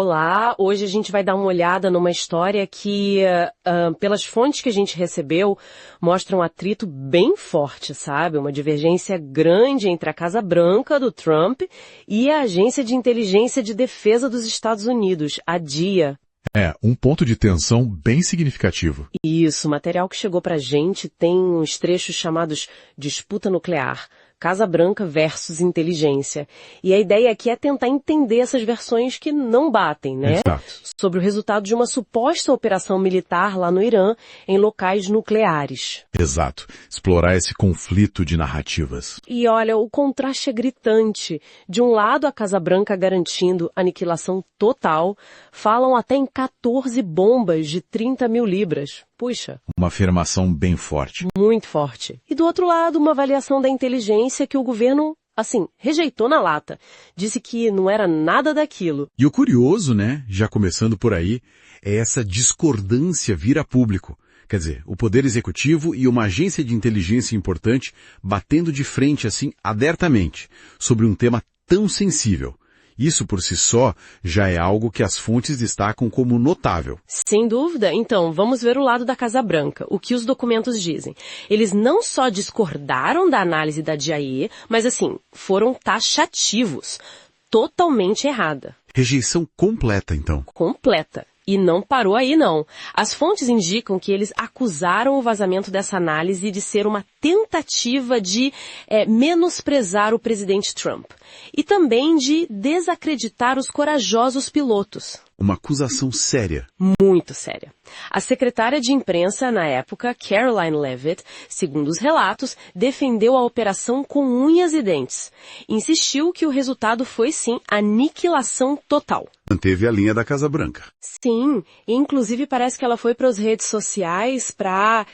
Olá, hoje a gente vai dar uma olhada numa história que, pelas fontes que a gente recebeu, mostra um atrito bem forte, sabe? Uma divergência grande entre a Casa Branca do Trump e a Agência de Inteligência de Defesa dos Estados Unidos, a DIA. É, um ponto de tensão bem significativo. Isso, o material que chegou pra gente tem uns trechos chamados disputa nuclear, Casa Branca versus inteligência. E a ideia aqui é tentar entender essas versões que não batem, né? Exato. Sobre o resultado de uma suposta operação militar lá no Irã, em locais nucleares. Exato. Explorar esse conflito de narrativas. E olha, o contraste é gritante. De um lado, a Casa Branca garantindo aniquilação total, falam até em 14 bombas de 30 mil libras. Puxa. Uma afirmação bem forte. Muito forte. E do outro lado, uma avaliação da inteligência que o governo, rejeitou na lata. Disse que não era nada daquilo. E o curioso, né, já começando por aí, é essa discordância vir a público. Quer dizer, o Poder Executivo e uma agência de inteligência importante batendo de frente assim, abertamente, sobre um tema tão sensível. Isso por si só já é algo que as fontes destacam como notável. Sem dúvida. Então, vamos ver o lado da Casa Branca. O que os documentos dizem? Eles não só discordaram da análise da DIA, mas foram taxativos. Totalmente errada. Rejeição completa, então. Completa. E não parou aí, não. As fontes indicam que eles acusaram o vazamento dessa análise de ser uma tentativa de menosprezar o presidente Trump. E também de desacreditar os corajosos pilotos. Uma acusação séria. Muito séria. A secretária de imprensa, na época, Caroline Leavitt, segundo os relatos, defendeu a operação com unhas e dentes. Insistiu que o resultado foi, sim, aniquilação total. Manteve a linha da Casa Branca. Sim, e inclusive parece que ela foi para as redes sociais para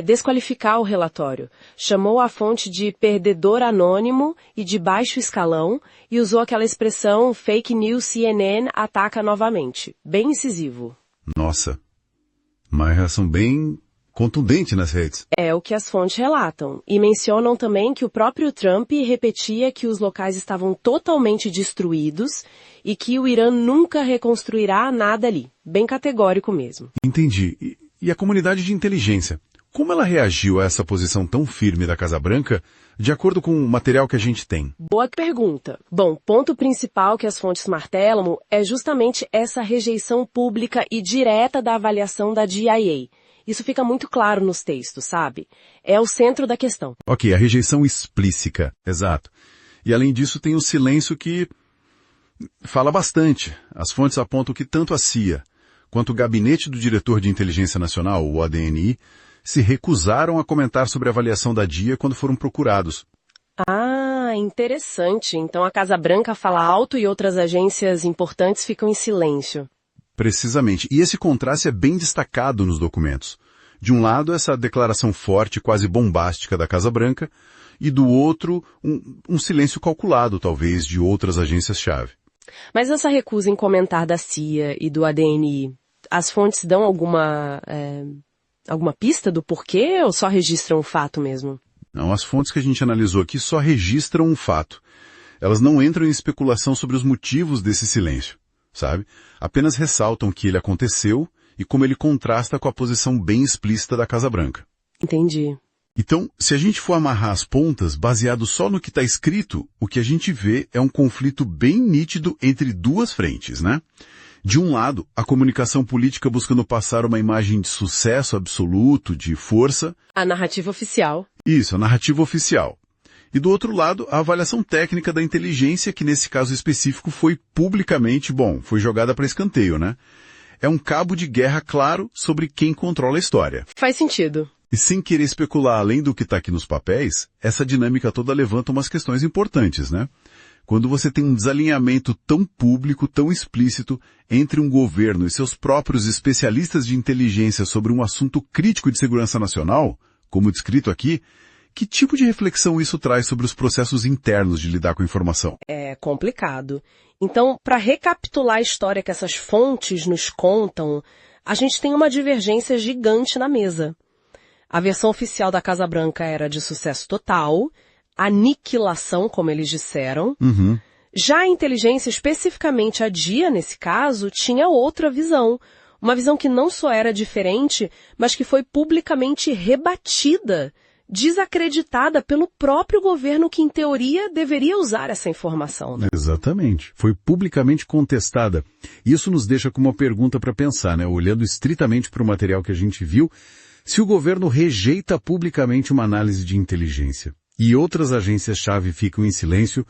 desqualificar o relatório. Chamou a fonte de perdedor anônimo e de baixo escalão e usou aquela expressão fake news CNN ataca novamente. Bem incisivo. Nossa, uma reação bem contundente nas redes. É o que as fontes relatam. E mencionam também que o próprio Trump repetia que os locais estavam totalmente destruídos e que o Irã nunca reconstruirá nada ali. Bem categórico mesmo. Entendi. E a comunidade de inteligência? Como ela reagiu a essa posição tão firme da Casa Branca, de acordo com o material que a gente tem? Boa pergunta. Bom, ponto principal que as fontes martelam é justamente essa rejeição pública e direta da avaliação da DIA. Isso fica muito claro nos textos, sabe? É o centro da questão. Ok, a rejeição explícita, exato. E além disso tem o silêncio que fala bastante. As fontes apontam que tanto a CIA quanto o Gabinete do Diretor de Inteligência Nacional, o ADNI, se recusaram a comentar sobre a avaliação da DIA quando foram procurados. Ah, interessante. Então a Casa Branca fala alto e outras agências importantes ficam em silêncio. Precisamente. E esse contraste é bem destacado nos documentos. De um lado, essa declaração forte, quase bombástica da Casa Branca, e do outro, um silêncio calculado, talvez, de outras agências-chave. Mas essa recusa em comentar da CIA e do ADNI, as fontes dão alguma pista do porquê ou só registram o fato mesmo? Não, as fontes que a gente analisou aqui só registram um fato. Elas não entram em especulação sobre os motivos desse silêncio, sabe? Apenas ressaltam que ele aconteceu e como ele contrasta com a posição bem explícita da Casa Branca. Entendi. Então, se a gente for amarrar as pontas, baseado só no que está escrito, o que a gente vê é um conflito bem nítido entre duas frentes, né? De um lado, a comunicação política buscando passar uma imagem de sucesso absoluto, de força. A narrativa oficial. Isso, a narrativa oficial. E do outro lado, a avaliação técnica da inteligência, que nesse caso específico foi publicamente, foi jogada para escanteio, né? É um cabo de guerra claro sobre quem controla a história. Faz sentido. E sem querer especular além do que está aqui nos papéis, essa dinâmica toda levanta umas questões importantes, né? Quando você tem um desalinhamento tão público, tão explícito, entre um governo e seus próprios especialistas de inteligência sobre um assunto crítico de segurança nacional, como descrito aqui, que tipo de reflexão isso traz sobre os processos internos de lidar com a informação? É complicado. Então, para recapitular a história que essas fontes nos contam, a gente tem uma divergência gigante na mesa. A versão oficial da Casa Branca era de sucesso total, aniquilação, como eles disseram. Uhum. Já a inteligência, especificamente a DIA, nesse caso, tinha outra visão. Uma visão que não só era diferente, mas que foi publicamente rebatida, desacreditada pelo próprio governo que, em teoria, deveria usar essa informação, né? Exatamente. Foi publicamente contestada. Isso nos deixa com uma pergunta para pensar, né? Olhando estritamente para o material que a gente viu, se o governo rejeita publicamente uma análise de inteligência e outras agências-chave ficam em silêncio,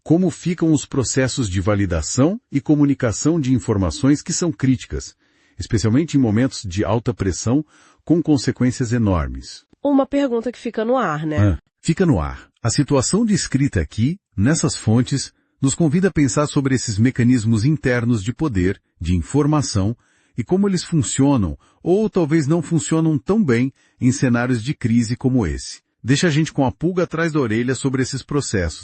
como ficam os processos de validação e comunicação de informações que são críticas, especialmente em momentos de alta pressão com consequências enormes? Uma pergunta que fica no ar, né? Fica no ar. A situação descrita aqui, nessas fontes, nos convida a pensar sobre esses mecanismos internos de poder, de informação, e como eles funcionam, ou talvez não funcionam tão bem em cenários de crise como esse. Deixa a gente com a pulga atrás da orelha sobre esses processos.